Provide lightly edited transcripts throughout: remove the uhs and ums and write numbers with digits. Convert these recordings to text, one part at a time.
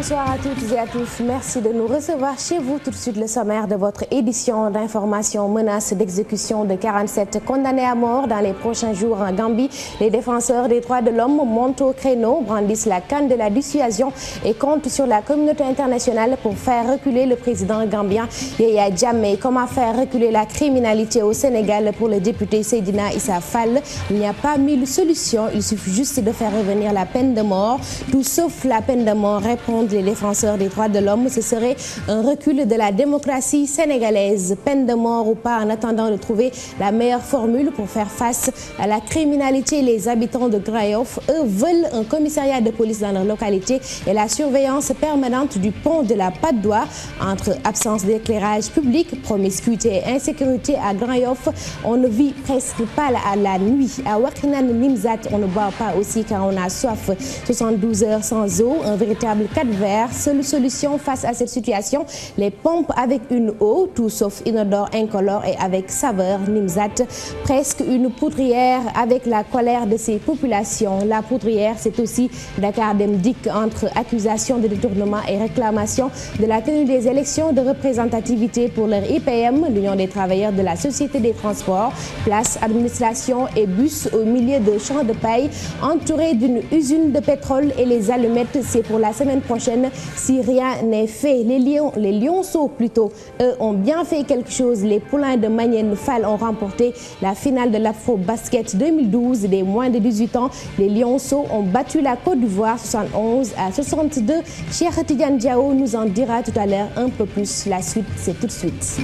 Bonsoir à toutes et à tous. Merci de nous recevoir chez vous. Tout de suite, le sommaire de votre édition d'information. Menace d'exécution de 47 condamnés à mort dans les prochains jours en Gambie. Les défenseurs des droits de l'homme montent au créneau, brandissent la canne de la dissuasion et comptent sur la communauté internationale pour faire reculer le président gambien Yaya Jammeh. Comment faire reculer la criminalité au Sénégal? Pour le député Seydina Issa Fall, il n'y a pas mille solutions. Il suffit juste de faire revenir la peine de mort. Tout sauf la peine de mort, répondent les défenseurs des droits de l'homme. Ce serait un recul de la démocratie sénégalaise. Peine de mort ou pas, en attendant de trouver la meilleure formule pour faire face à la criminalité. Les habitants de Grand Yoff, eux, veulent un commissariat de police dans leur localité et la surveillance permanente du pont de la Patte d'Oie. Entre absence d'éclairage public, promiscuité et insécurité à Grand Yoff, on ne vit presque pas à la nuit. À Wakhinane Nimzat, on ne boit pas aussi car on a soif. 72 heures sans eau, un véritable calvaire. Seule solution face à cette situation, les pompes avec une eau, tout sauf inodore, incolore et avec saveur. Nimzat, presque une poudrière avec la colère de ses populations. La poudrière, c'est aussi Dakar Dem Dikk, entre accusations de détournement et réclamation de la tenue des élections de représentativité pour leur IPM, l'Union des travailleurs de la Société des transports. Place, administration et bus au milieu de champs de paille, entourés d'une usine de pétrole et les allumettes, c'est pour la semaine prochaine si rien n'est fait. Les lionceaux plutôt, eux, ont bien fait quelque chose. Les poulains de Magnenne Fall ont remporté la finale de l'Afro Basket 2012 des moins de 18 ans. Les lionceaux ont battu la Côte d'Ivoire 71 à 62. Cheikh Tidiane Diao nous en dira tout à l'heure un peu plus. La suite, c'est tout de suite.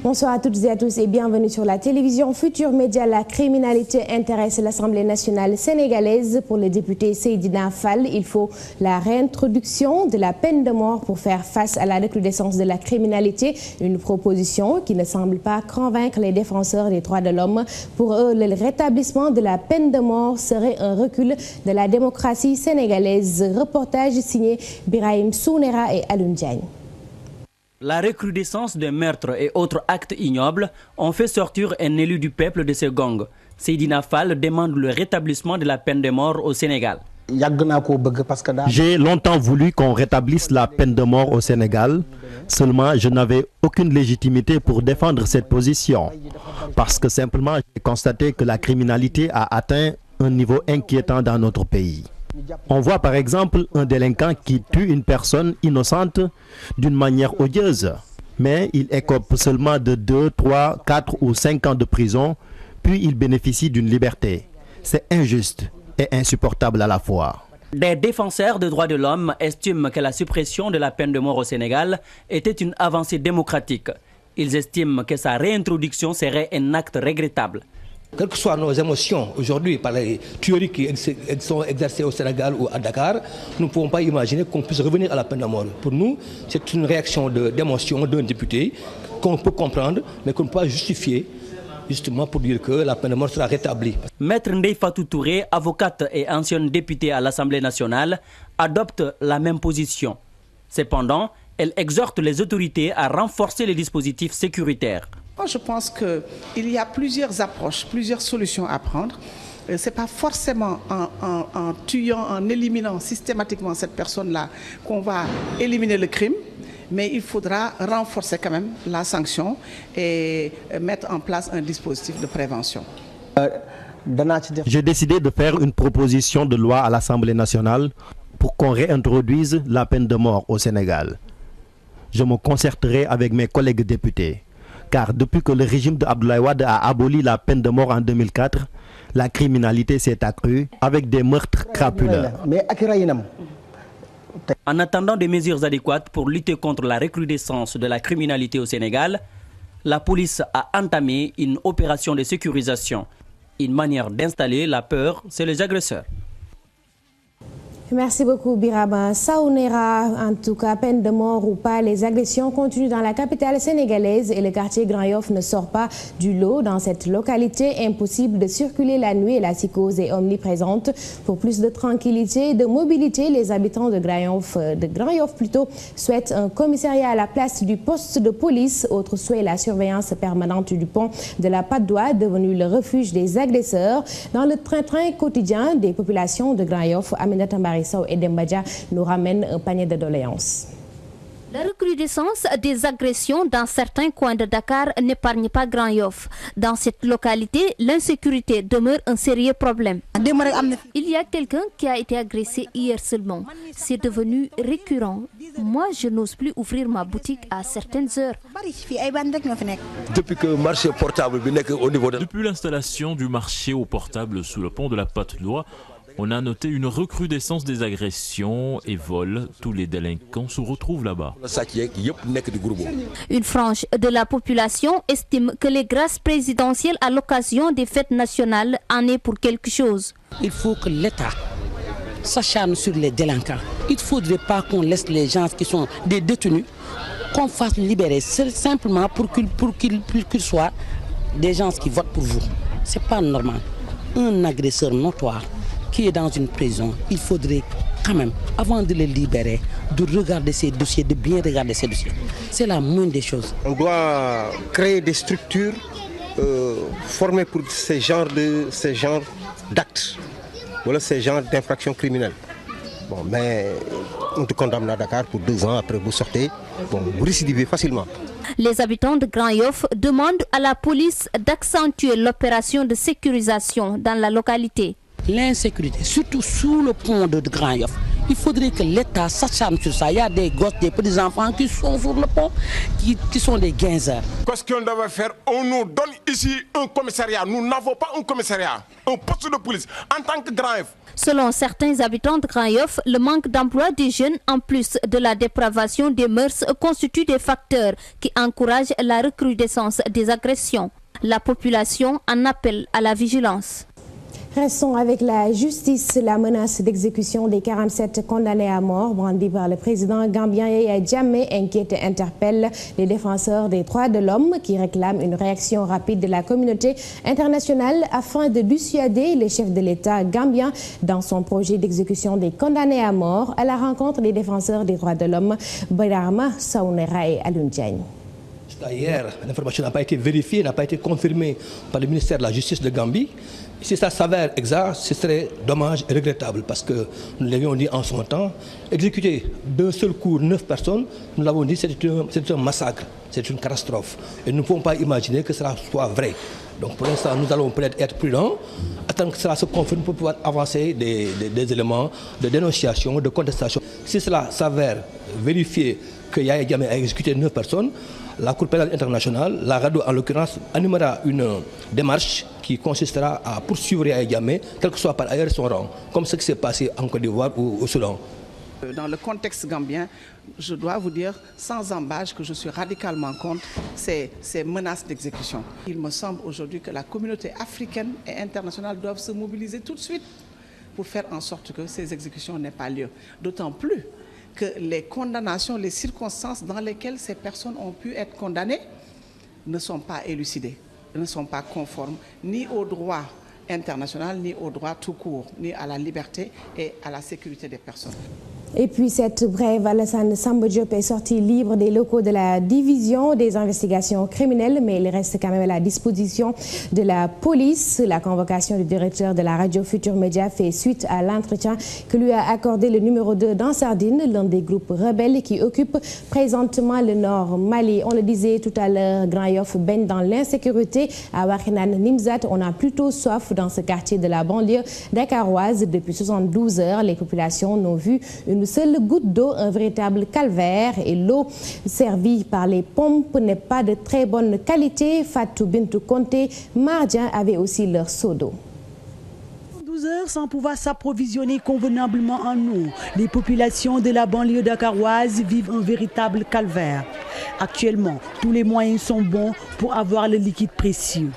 Bonsoir à toutes et à tous et bienvenue sur la télévision Futur Média. La criminalité intéresse l'Assemblée nationale sénégalaise. Pour le député Seydina Fall, il faut la réintroduction de la peine de mort pour faire face à la recrudescence de la criminalité. Une proposition qui ne semble pas convaincre les défenseurs des droits de l'homme. Pour eux, le rétablissement de la peine de mort serait un recul de la démocratie sénégalaise. Reportage signé Birahim Sounera et Alun Diagne. La recrudescence des meurtres et autres actes ignobles ont fait sortir un élu du peuple de ce gang. Seydina Fall demande le rétablissement de la peine de mort au Sénégal. J'ai longtemps voulu qu'on rétablisse la peine de mort au Sénégal. Seulement, je n'avais aucune légitimité pour défendre cette position. Parce que simplement, j'ai constaté que la criminalité a atteint un niveau inquiétant dans notre pays. On voit par exemple un délinquant qui tue une personne innocente d'une manière odieuse, mais il écope seulement de 2, 3, 4 ou 5 ans de prison, puis il bénéficie d'une liberté. C'est injuste et insupportable à la fois. Des défenseurs des droits de l'homme estiment que la suppression de la peine de mort au Sénégal était une avancée démocratique. Ils estiment que sa réintroduction serait un acte regrettable. Quelles que soient nos émotions aujourd'hui par les tueries qui sont exercées au Sénégal ou à Dakar, nous ne pouvons pas imaginer qu'on puisse revenir à la peine de mort. Pour nous, c'est une réaction d'émotion d'un député qu'on peut comprendre, mais qu'on ne peut pas justifier, justement pour dire que la peine de mort sera rétablie. Maître Ndeye Fatou Touré, avocate et ancienne députée à l'Assemblée nationale, adopte la même position. Cependant, elle exhorte les autorités à renforcer les dispositifs sécuritaires. Je pense qu'il y a plusieurs approches, plusieurs solutions à prendre. Ce n'est pas forcément en tuant, en éliminant systématiquement cette personne-là qu'on va éliminer le crime, mais il faudra renforcer quand même la sanction et mettre en place un dispositif de prévention. J'ai décidé de faire une proposition de loi à l'Assemblée nationale pour qu'on réintroduise la peine de mort au Sénégal. Je me concerterai avec mes collègues députés. Car depuis que le régime de Abdoulaye Wade a aboli la peine de mort en 2004, la criminalité s'est accrue avec des meurtres crapuleux. En attendant des mesures adéquates pour lutter contre la recrudescence de la criminalité au Sénégal, la police a entamé une opération de sécurisation, une manière d'installer la peur chez les agresseurs. Merci beaucoup Birama Saounera. En tout cas, peine de mort ou pas, les agressions continuent dans la capitale sénégalaise et le quartier Grand Yoff ne sort pas du lot. Dans cette localité, impossible de circuler la nuit et la psychose est omniprésente. Pour plus de tranquillité et de mobilité, les habitants de Grand Yoff souhaitent un commissariat à la place du poste de police. Autre souhait, la surveillance permanente du pont de la Patte d'Oie, devenu le refuge des agresseurs. Dans le train-train quotidien des populations de Grand Yoff, Aminata Mbari et Dembadia nous ramène un panier de doléances. La recrudescence des agressions dans certains coins de Dakar n'épargne pas Grand Yoff. Dans cette localité, l'insécurité demeure un sérieux problème. Il y a quelqu'un qui a été agressé hier seulement. C'est devenu récurrent. Moi, je n'ose plus ouvrir ma boutique à certaines heures. Depuis l'installation du marché aux portables sous le pont de la Patte d'Oie, on a noté une recrudescence des agressions et vols. Tous les délinquants se retrouvent là-bas. Une frange de la population estime que les grâces présidentielles à l'occasion des fêtes nationales en est pour quelque chose. Il faut que l'État s'acharne sur les délinquants. Il ne faudrait pas qu'on laisse les gens qui sont des détenus, qu'on fasse libérer simplement pour qu'ils soient des gens qui votent pour vous. Ce n'est pas normal. Un agresseur notoire qui est dans une prison, il faudrait quand même, avant de le libérer, de regarder ces dossiers, de bien regarder ces dossiers. C'est la moindre des choses. On doit créer des structures formées pour ces genres d'actes, voilà, ces genres d'infractions criminelles. Bon, mais on te condamne à Dakar pour 2 ans, après vous sortez, bon, vous récidivez facilement. Les habitants de Grand Yoff demandent à la police d'accentuer l'opération de sécurisation dans la localité. L'insécurité, surtout sous le pont de Grand Yoff, il faudrait que l'État s'acharne sur ça. Il y a des gosses, des petits-enfants qui sont sur le pont, qui sont des guinzeurs. Qu'est-ce qu'on devait faire? On nous donne ici un commissariat. Nous n'avons pas un commissariat, un poste de police en tant que Grand Yoff. Selon certains habitants de Grand Yoff, le manque d'emploi des jeunes, en plus de la dépravation des mœurs, constitue des facteurs qui encouragent la recrudescence des agressions. La population en appelle à la vigilance. Restons avec la justice. La menace d'exécution des 47 condamnés à mort brandie par le président gambien Yaya Jammeh inquiète et interpelle les défenseurs des droits de l'homme qui réclament une réaction rapide de la communauté internationale afin de dissuader les chefs de l'État gambien dans son projet d'exécution des condamnés à mort. À la rencontre des défenseurs des droits de l'homme, Birama Saounera et Alioune Diagne. Hier, l'information n'a pas été vérifiée, n'a pas été confirmée par le ministère de la Justice de Gambie. Si ça s'avère exact, ce serait dommage et regrettable parce que nous l'avions dit en son temps, exécuter d'un seul coup 9 personnes, nous l'avons dit, c'est un massacre, c'est une catastrophe. Et nous ne pouvons pas imaginer que cela soit vrai. Donc pour l'instant, nous allons peut-être être prudents, attendre que cela se confirme pour pouvoir avancer des éléments de dénonciation, de contestation. Si cela s'avère vérifier que Yaya Jammeh a exécuté 9 personnes, la Cour pénale internationale, la RADDHO en l'occurrence, animera une démarche qui consistera à poursuivre Yaya Jammeh, quel que soit par ailleurs son rang, comme ce qui s'est passé en Côte d'Ivoire ou au Soudan. Dans le contexte gambien, je dois vous dire sans embâche que je suis radicalement contre ces menaces d'exécution. Il me semble aujourd'hui que la communauté africaine et internationale doivent se mobiliser tout de suite pour faire en sorte que ces exécutions n'aient pas lieu. D'autant plus que les condamnations, les circonstances dans lesquelles ces personnes ont pu être condamnées ne sont pas élucidées, ne sont pas conformes ni au droit international, ni au droit tout court, ni à la liberté et à la sécurité des personnes. Et puis cette brève, Alassane Samba Diop est sorti libre des locaux de la division des investigations criminelles, mais il reste quand même à la disposition de la police. La convocation du directeur de la radio Futur Média fait suite à l'entretien que lui a accordé le numéro 2 d'Ansardine, l'un des groupes rebelles qui occupe présentement le nord Mali. On le disait tout à l'heure, Grand Yoff baigne dans l'insécurité. À Wakhinane Nimzat, on a plutôt soif dans ce quartier de la banlieue dakaroise. Depuis 72 heures, les populations n'ont vu une seule goutte d'eau, un véritable calvaire, et l'eau servie par les pompes n'est pas de très bonne qualité. Fatou Bintou Conté, Mardian avaient aussi leur seau d'eau. 12 heures sans pouvoir s'approvisionner convenablement en eau. Les populations de la banlieue dakaroise vivent un véritable calvaire. Actuellement, tous les moyens sont bons pour avoir le liquide précieux.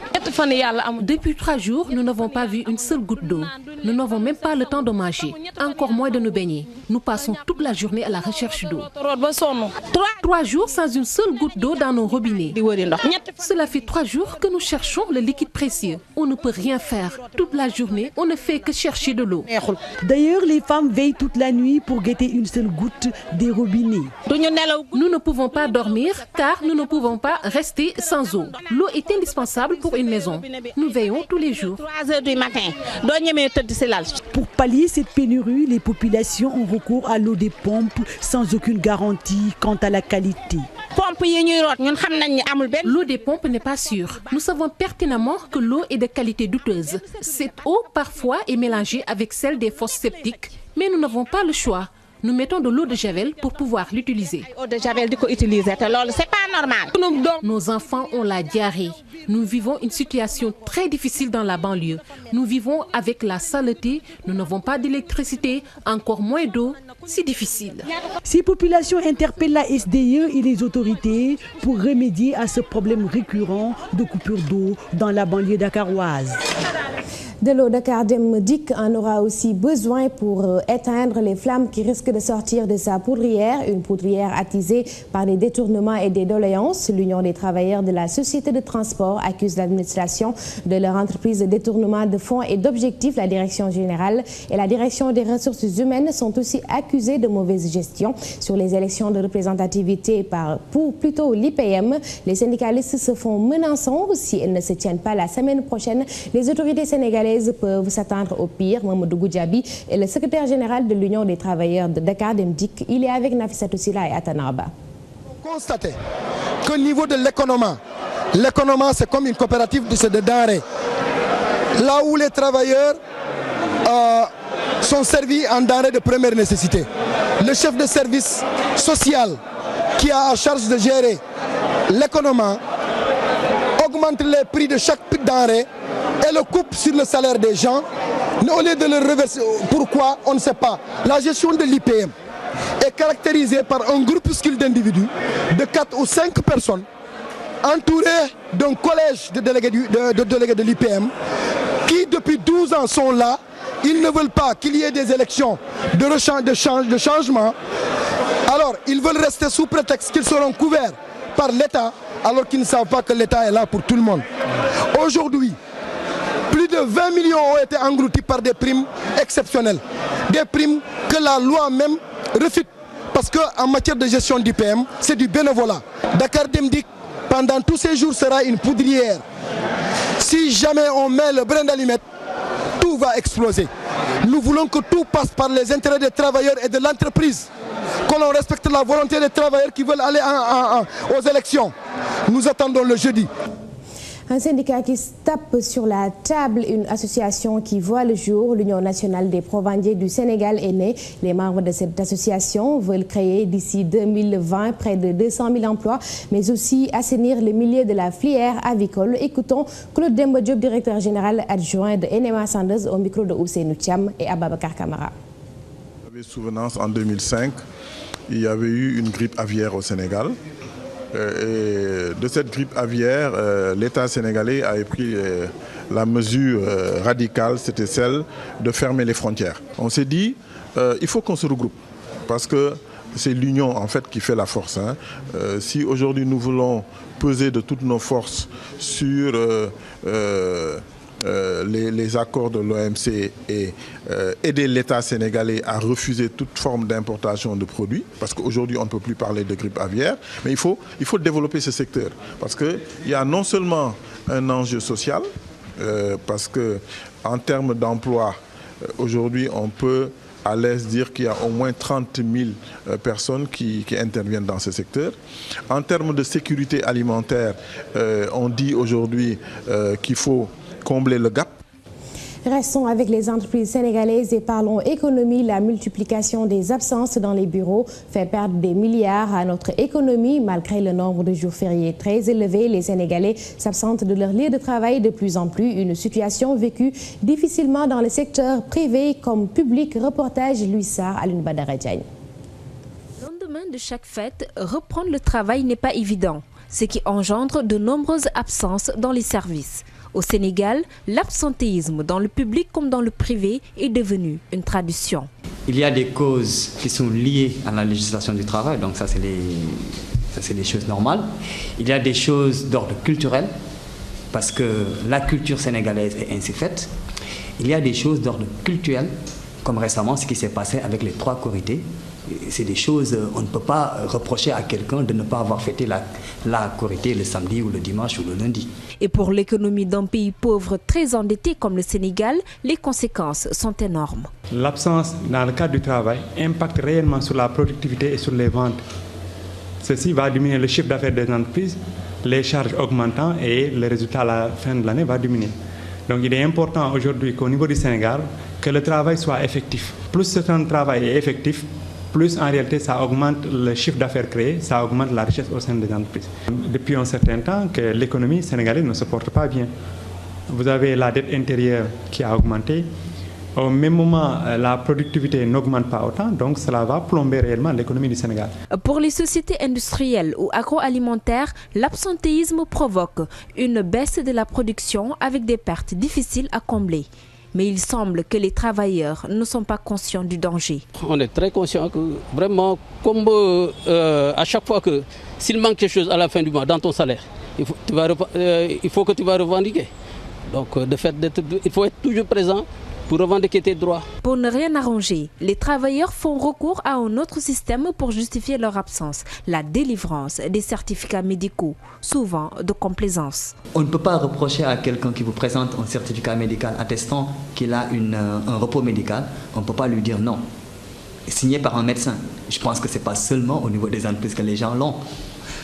Depuis 3 jours, nous n'avons pas vu une seule goutte d'eau. Nous n'avons même pas le temps de manger, encore moins de nous baigner. Nous passons toute la journée à la recherche d'eau. 3 jours sans une seule goutte d'eau dans nos robinets. Cela fait 3 jours que nous cherchons le liquide précieux. On ne peut rien faire. Toute la journée, on ne fait que chercher de l'eau. D'ailleurs, les femmes veillent toute la nuit pour guetter une seule goutte des robinets. Nous ne pouvons pas dormir car nous ne pouvons pas rester sans eau. L'eau est indispensable pour une maison. Nous veillons tous les jours. Pour pallier cette pénurie, les populations ont recours à l'eau des pompes sans aucune garantie quant à la qualité. L'eau des pompes n'est pas sûre. Nous savons pertinemment que l'eau est de qualité douteuse. Cette eau parfois est mélangée avec celle des fosses septiques, mais nous n'avons pas le choix. Nous mettons de l'eau de javel pour pouvoir l'utiliser. Nos enfants ont la diarrhée. Nous vivons une situation très difficile dans la banlieue. Nous vivons avec la saleté. Nous n'avons pas d'électricité, encore moins d'eau. C'est difficile. Ces populations interpellent la SDE et les autorités pour remédier à ce problème récurrent de coupure d'eau dans la banlieue dakaroise. De l'eau Dakar Dem Dikk en aura aussi besoin pour éteindre les flammes qui risquent de sortir de sa poudrière, une poudrière attisée par des détournements et des doléances. L'Union des travailleurs de la société de transport accuse l'administration de leur entreprise de détournement de fonds et d'objectifs. La direction générale et la direction des ressources humaines sont aussi accusées de mauvaise gestion sur les élections de représentativité pour plutôt l'IPM. Les syndicalistes se font menaçants si elles ne se tiennent pas la semaine prochaine. Les autorités sénégalaises peuvent s'attendre au pire. Mamadou Goudiaby est le secrétaire général de l'Union des travailleurs de Dakar Dem Dikk. Il est avec Nafissatou Sila et Atanarba. Constatez qu'au niveau de l'économie c'est comme une coopérative de denrées. Là où les travailleurs sont servis en denrées de première nécessité. Le chef de service social qui a à charge de gérer l'économie augmente les prix de chaque denrée et le coupe sur le salaire des gens, au lieu de le reverser. Pourquoi? On ne sait pas. La gestion de l'IPM est caractérisée par un groupuscule d'individus de 4 ou 5 personnes entourés d'un collège de délégués de l'IPM qui depuis 12 ans sont là. Ils ne veulent pas qu'il y ait des élections de changement. Alors ils veulent rester sous prétexte qu'ils seront couverts par l'État alors qu'ils ne savent pas que l'État est là pour tout le monde. Aujourd'hui, plus de 20 millions ont été engloutis par des primes exceptionnelles. Des primes que la loi même refute. Parce qu'en matière de gestion d'IPM, c'est du bénévolat. Dakar Dem Dikk, pendant tous ces jours, sera une poudrière. Si jamais on met le brin d'allumette, tout va exploser. Nous voulons que tout passe par les intérêts des travailleurs et de l'entreprise. Que l'on respecte la volonté des travailleurs qui veulent aller aux élections. Nous attendons le jeudi. Un syndicat qui tape sur la table, une association qui voit le jour. L'Union nationale des provendiers du Sénégal est née. Les membres de cette association veulent créer d'ici 2020 près de 200 000 emplois, mais aussi assainir le milieu de la filière avicole. Écoutons Claude Demba Diop, directeur général adjoint de NMA Sandoz, au micro de Ousseynou Thiam et Ababakar Kamara. Vous avez souvenance, en 2005, il y avait eu une grippe aviaire au Sénégal. Et de cette grippe aviaire, l'État sénégalais avait pris la mesure radicale, c'était celle de fermer les frontières. On s'est dit, il faut qu'on se regroupe, parce que c'est l'union en fait qui fait la force. Si aujourd'hui nous voulons peser de toutes nos forces sur les accords de l'OMC et aider l'État sénégalais à refuser toute forme d'importation de produits, parce qu'aujourd'hui on ne peut plus parler de grippe aviaire, mais il faut développer ce secteur, parce qu'il y a non seulement un enjeu social, parce qu'en termes d'emploi, aujourd'hui on peut à l'aise dire qu'il y a au moins 30 000 personnes qui interviennent dans ce secteur. En termes de sécurité alimentaire, on dit aujourd'hui qu'il faut combler le gap. Restons avec les entreprises sénégalaises et parlons économie. La multiplication des absences dans les bureaux fait perdre des milliards à notre économie. Malgré le nombre de jours fériés très élevé, les Sénégalais s'absentent de leur lieu de travail de plus en plus. Une situation vécue difficilement dans le secteur privé comme public. Reportage Louis Sarr, Alioune Badara Diagne. Lendemain de chaque fête, reprendre le travail n'est pas évident, ce qui engendre de nombreuses absences dans les services. Au Sénégal, l'absentéisme dans le public comme dans le privé est devenu une tradition. Il y a des causes qui sont liées à la législation du travail, donc ça c'est des choses normales. Il y a des choses d'ordre culturel, parce que la culture sénégalaise est ainsi faite. Il y a des choses d'ordre culturel, comme récemment ce qui s'est passé avec les 3 Korités. C'est des choses, on ne peut pas reprocher à quelqu'un de ne pas avoir fêté la Korité le samedi ou le dimanche ou le lundi. Et pour l'économie d'un pays pauvre très endetté comme le Sénégal, les conséquences sont énormes. L'absence dans le cadre du travail impacte réellement sur la productivité et sur les ventes. Ceci va diminuer le chiffre d'affaires des entreprises, les charges augmentant et le résultat à la fin de l'année va diminuer. Donc il est important aujourd'hui qu'au niveau du Sénégal, que le travail soit effectif. Plus ce temps de travail est effectif, plus en réalité ça augmente le chiffre d'affaires créé, ça augmente la richesse au sein des entreprises. Depuis un certain temps que l'économie sénégalaise ne se porte pas bien. Vous avez la dette intérieure qui a augmenté. Au même moment, la productivité n'augmente pas autant, donc cela va plomber réellement l'économie du Sénégal. Pour les sociétés industrielles ou agroalimentaires, l'absentéisme provoque une baisse de la production avec des pertes difficiles à combler. Mais il semble que les travailleurs ne sont pas conscients du danger. On est très conscient que vraiment, comme à chaque fois que s'il manque quelque chose à la fin du mois dans ton salaire, il faut que tu vas revendiquer. Donc de fait, il faut être toujours présent pour revendiquer tes droits. Pour ne rien arranger, les travailleurs font recours à un autre système pour justifier leur absence, la délivrance des certificats médicaux, souvent de complaisance. On ne peut pas reprocher à quelqu'un qui vous présente un certificat médical attestant qu'il a un repos médical, on ne peut pas lui dire non. Signé par un médecin. Je pense que ce n'est pas seulement au niveau des entreprises que les gens l'ont.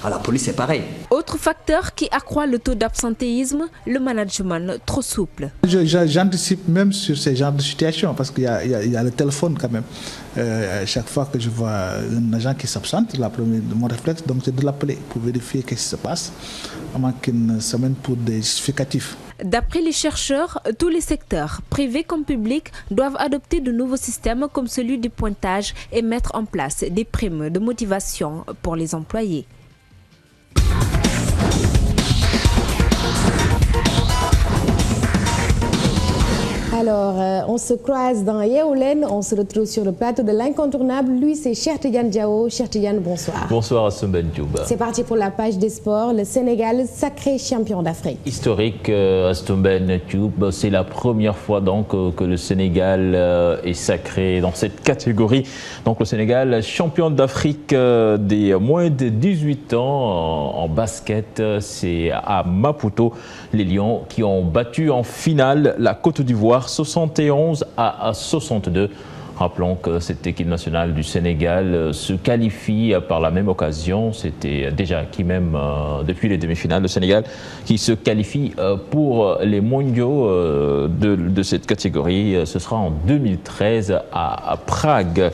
À la police, c'est pareil. Autre facteur qui accroît le taux d'absentéisme, le management trop souple. J'anticipe même sur ces genres de situations parce qu'il y a le téléphone quand même. Chaque fois que je vois un agent qui s'absente, mon réflexe, c'est de l'appeler pour vérifier ce qui se passe, avant qu'il s'amène pour des justificatifs. D'après les chercheurs, tous les secteurs, privés comme publics, doivent adopter de nouveaux systèmes comme celui du pointage et mettre en place des primes de motivation pour les employés. Alors, on se croise dans Yeoulen, on se retrouve sur le plateau de l'incontournable. Lui, c'est Cheikh Tidiane Diao. Cheikh Tidiane, bonsoir. Bonsoir à Soumben Dioub. C'est parti pour la page des sports. Le Sénégal, sacré champion d'Afrique. Historique à Soumben Dioub. C'est la première fois donc que le Sénégal est sacré dans cette catégorie. Donc le Sénégal, champion d'Afrique des moins de 18 ans en basket. C'est à Maputo, les Lions qui ont battu en finale la Côte d'Ivoire 71 à 62. Rappelons que cette équipe nationale du Sénégal se qualifie par la même occasion. C'était déjà acquis même depuis les demi-finales. Le Sénégal qui se qualifie pour les mondiaux de cette catégorie. Ce sera en 2013 à Prague.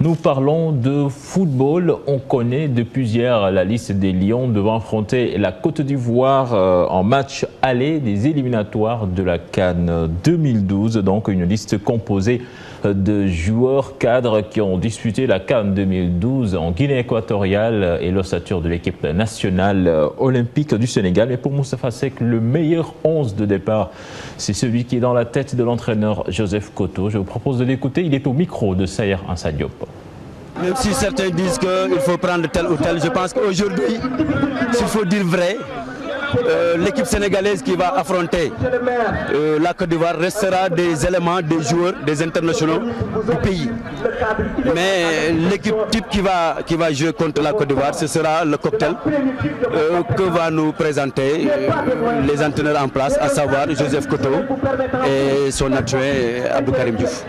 Nous parlons de football. On connaît depuis hier la liste des Lions devant affronter la Côte d'Ivoire en match aller des éliminatoires de la CAN 2012. Donc une liste composée de joueurs cadres qui ont disputé la CAN 2012 en Guinée équatoriale et l'ossature de l'équipe nationale olympique du Sénégal. Mais pour Moustapha Seck, le meilleur 11 de départ, c'est celui qui est dans la tête de l'entraîneur Joseph Koto. Je vous propose de l'écouter. Il est au micro de Sayer Ansa Diop. Même si certains disent qu'il faut prendre tel ou tel, je pense qu'aujourd'hui, s'il faut dire vrai, l'équipe sénégalaise qui va affronter la Côte d'Ivoire restera des éléments, des joueurs, des internationaux du pays. Mais l'équipe type qui va jouer contre la Côte d'Ivoire, ce sera le cocktail que va nous présenter les entraîneurs en place, à savoir Joseph Koto et son adjoint Abdou Karim Diouf.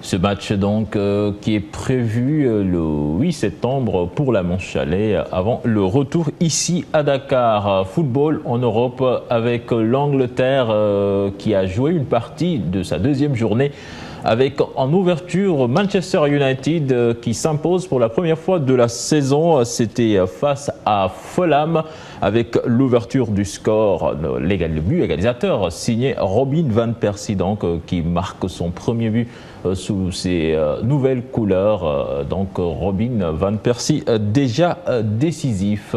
Ce match donc qui est prévu le 8 septembre pour la manche aller avant le retour ici à Dakar. Football en Europe avec l'Angleterre qui a joué une partie de sa deuxième journée avec en ouverture Manchester United qui s'impose pour la première fois de la saison. C'était face à Fulham avec l'ouverture du score, le but égalisateur signé Robin van Persie donc, qui marque son premier but sous ses nouvelles couleurs. Donc Robin van Persie déjà décisif.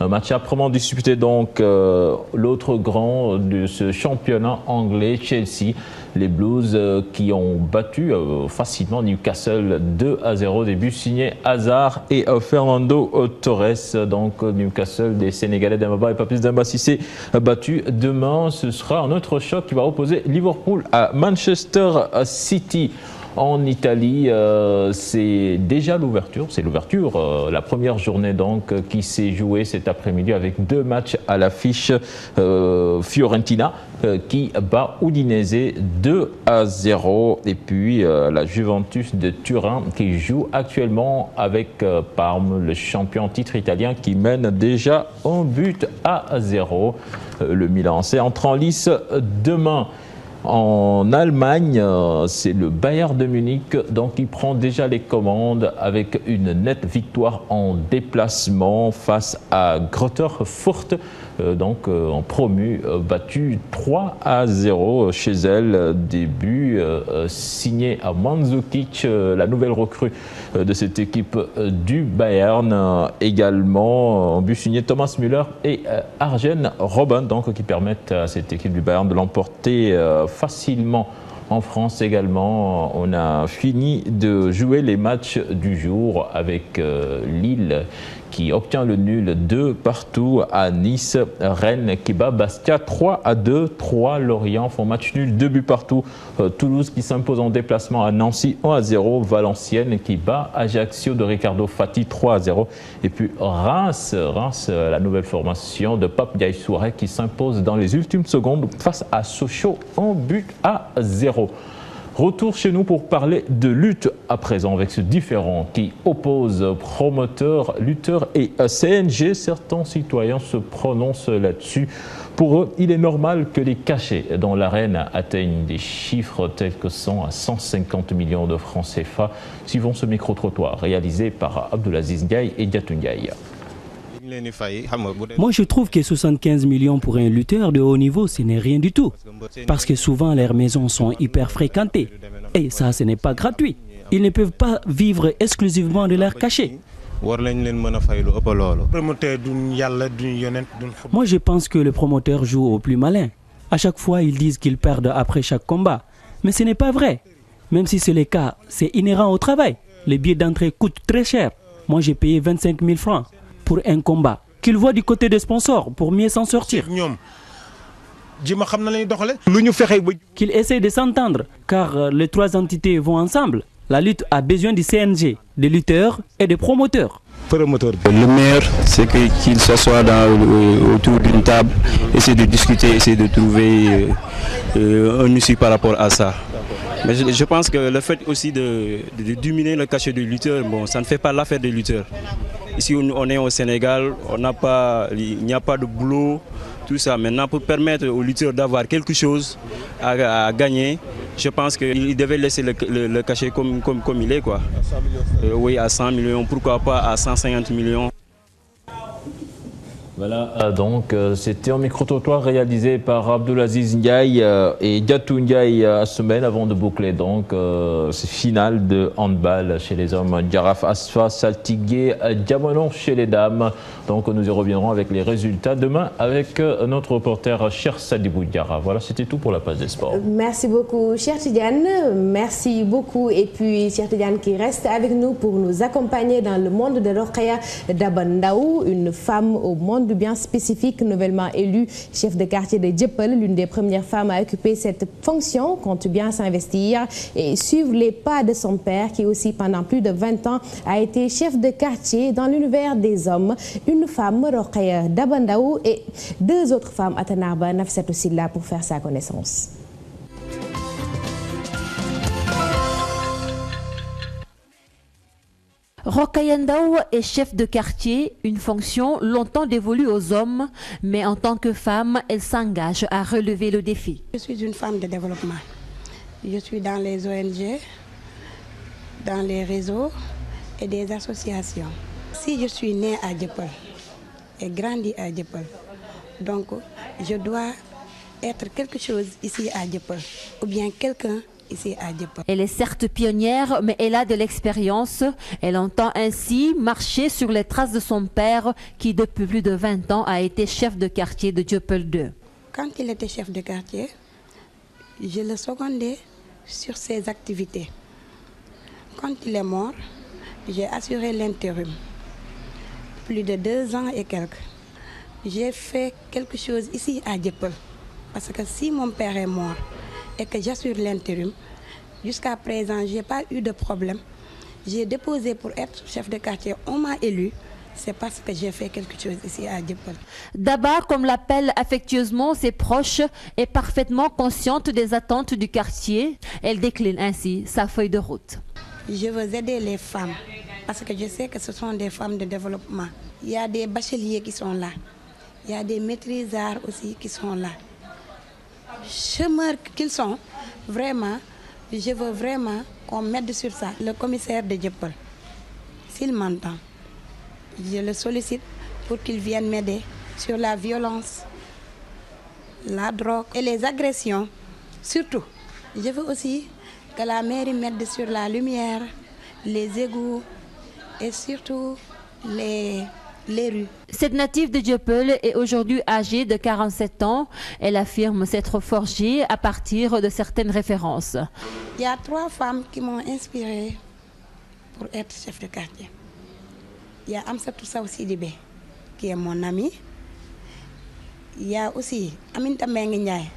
Un match âprement disputé donc l'autre grand de ce championnat anglais, Chelsea. Les Blues qui ont battu facilement Newcastle 2-0. Début signé Hazard et Fernando Torres. Donc Newcastle des Sénégalais d'Embaba et Papis Demba Cissé battu. Demain, ce sera un autre choc qui va opposer Liverpool à Manchester City. En Italie, c'est déjà l'ouverture, la première journée donc qui s'est jouée cet après-midi avec 2 matchs à l'affiche. Fiorentina qui bat Udinese 2-0 et puis la Juventus de Turin qui joue actuellement avec Parme, le champion en titre italien qui mène déjà 1-0. Le Milan entre en lice demain. En Allemagne, c'est le Bayern de Munich donc qui prend déjà les commandes avec une nette victoire en déplacement face à Greuther Fürth, donc en promu, battu 3-0 chez elle. Début signé à Mandzukic, la nouvelle recrue de cette équipe du Bayern. Également, un but signé Thomas Müller et Arjen Robben, donc qui permettent à cette équipe du Bayern de l'emporter facilement. En France également, on a fini de jouer les matchs du jour avec Lille qui obtient le nul 2-2 à Nice. Rennes qui bat Bastia 3-2. 3 Lorient font match nul, 2 buts partout. Toulouse qui s'impose en déplacement à Nancy 1-0. Valenciennes qui bat Ajaccio de Ricardo Fati 3-0. Et puis Reims, la nouvelle formation de Pape Diaye Souré qui s'impose dans les ultimes secondes face à Sochaux 1-0. Retour chez nous pour parler de lutte à présent avec ce différend qui oppose promoteurs, lutteurs et CNG. Certains citoyens se prononcent là-dessus. Pour eux, il est normal que les cachets dans l'arène atteignent des chiffres tels que 100 à 150 millions de francs CFA. Suivons ce micro-trottoir réalisé par Abdelaziz Ndiaye et Diatou Ndiaye. Moi, je trouve que 75 millions pour un lutteur de haut niveau, ce n'est rien du tout. Parce que souvent, leurs maisons sont hyper fréquentées. Et ça, ce n'est pas gratuit. Ils ne peuvent pas vivre exclusivement de leur cachet. Moi, je pense que le promoteur joue au plus malin. À chaque fois, ils disent qu'ils perdent après chaque combat. Mais ce n'est pas vrai. Même si c'est le cas, c'est inhérent au travail. Les billets d'entrée coûtent très cher. Moi, j'ai payé 25 000 francs pour un combat. Qu'ils voient du côté des sponsors pour mieux s'en sortir. Qu'ils essayent de s'entendre, car les 3 entités vont ensemble. La lutte a besoin du CNG, des lutteurs et des promoteurs. Le meilleur, c'est qu'ils s'assoient autour d'une table, essayer de discuter, essayer de trouver un issue par rapport à ça. Mais je pense que le fait aussi de diminuer le cachet du lutteur, bon, ça ne fait pas l'affaire des lutteurs. Ici, on est au Sénégal, il n'y a pas de boulot, tout ça. Maintenant, pour permettre aux lutteurs d'avoir quelque chose à gagner, je pense qu'ils devaient laisser le cachet comme il est, quoi. Oui, à 100 millions, pourquoi pas à 150 millions. Voilà, donc c'était un micro-trottoir réalisé par Abdelaziz Ndiaye et Diatou Ndiaye à semaine avant de boucler donc cette finale de handball chez les hommes. Djaraf Asfa, Saltigué, Diamonon chez les dames. Donc nous y reviendrons avec les résultats demain avec notre reporter Cher Sadibou Diara. Voilà, c'était tout pour la page des sports. Merci beaucoup, Cher Tidiane. Merci beaucoup. Et puis, Cher Tidiane qui reste avec nous pour nous accompagner dans le monde de Rokhaya Dabandaou, une femme au monde bien spécifique, nouvellement élue chef de quartier de Dieuppeul, l'une des premières femmes à occuper cette fonction, compte bien s'investir et suivre les pas de son père qui aussi pendant plus de 20 ans a été chef de quartier dans l'univers des hommes. Une femme, Rokhaya Dabandaou, et 2 autres femmes à Tanarba, Nafissatou Silla, pour faire sa connaissance. Rokhaya Ndaw est chef de quartier, une fonction longtemps dévolue aux hommes, mais en tant que femme, elle s'engage à relever le défi. Je suis une femme de développement. Je suis dans les ONG, dans les réseaux et des associations. Si je suis née à Dieuppeul et grandi à Dieuppeul, donc je dois être quelque chose ici à Dieuppeul ou bien quelqu'un ici à Dieuppeul. Elle est certes pionnière, mais elle a de l'expérience. Elle entend ainsi marcher sur les traces de son père qui, depuis plus de 20 ans, a été chef de quartier de Dieuppeul 2. Quand il était chef de quartier, je le secondais sur ses activités. Quand il est mort, j'ai assuré l'intérim. Plus de 2 ans et quelques. J'ai fait quelque chose ici à Dieuppeul. Parce que si mon père est mort et que j'assure l'intérim, jusqu'à présent, je n'ai pas eu de problème. J'ai déposé pour être chef de quartier, on m'a élu. C'est parce que j'ai fait quelque chose ici à Dieuppeul. Daba, comme l'appellent affectueusement ses proches, est parfaitement consciente des attentes du quartier. Elle décline ainsi sa feuille de route. Je veux aider les femmes parce que je sais que ce sont des femmes de développement. Il y a des bacheliers qui sont là. Il y a des maîtrisards aussi qui sont là. Chômeurs qu'ils sont, vraiment, je veux vraiment qu'on m'aide sur ça. Le commissaire de Dieuppeul, s'il m'entend, je le sollicite pour qu'il vienne m'aider sur la violence, la drogue et les agressions. Surtout, je veux aussi que la mairie m'aide sur la lumière, les égouts et surtout les rues. Cette native de Dieuppeul est aujourd'hui âgée de 47 ans. Elle affirme s'être forgée à partir de certaines références. Il y a 3 femmes qui m'ont inspirée pour être chef de quartier. Il y a Amsatou Sidibé, qui est mon amie. Il y a aussi Aminta Mbengue Ndiaye,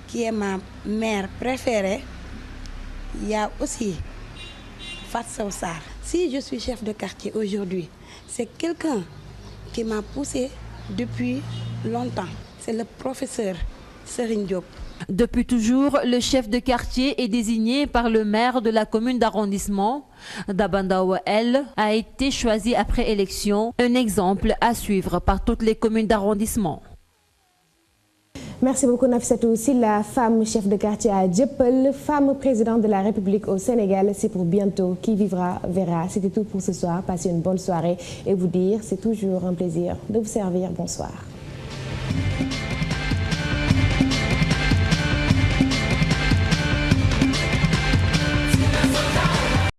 qui est ma mère préférée. Il y a aussi Fatou Sarr. Si je suis chef de quartier aujourd'hui, c'est quelqu'un qui m'a poussé depuis longtemps. C'est le professeur Serigne Diop. Depuis toujours, le chef de quartier est désigné par le maire de la commune d'arrondissement. Daba Ndao, elle, a été choisie après élection, un exemple à suivre par toutes les communes d'arrondissement. Merci beaucoup Nafissatou Silla, femme chef de quartier à Dieuppeul, femme présidente de la République au Sénégal. C'est pour bientôt, qui vivra verra. C'était tout pour ce soir. Passez une bonne soirée et vous dire, c'est toujours un plaisir de vous servir. Bonsoir.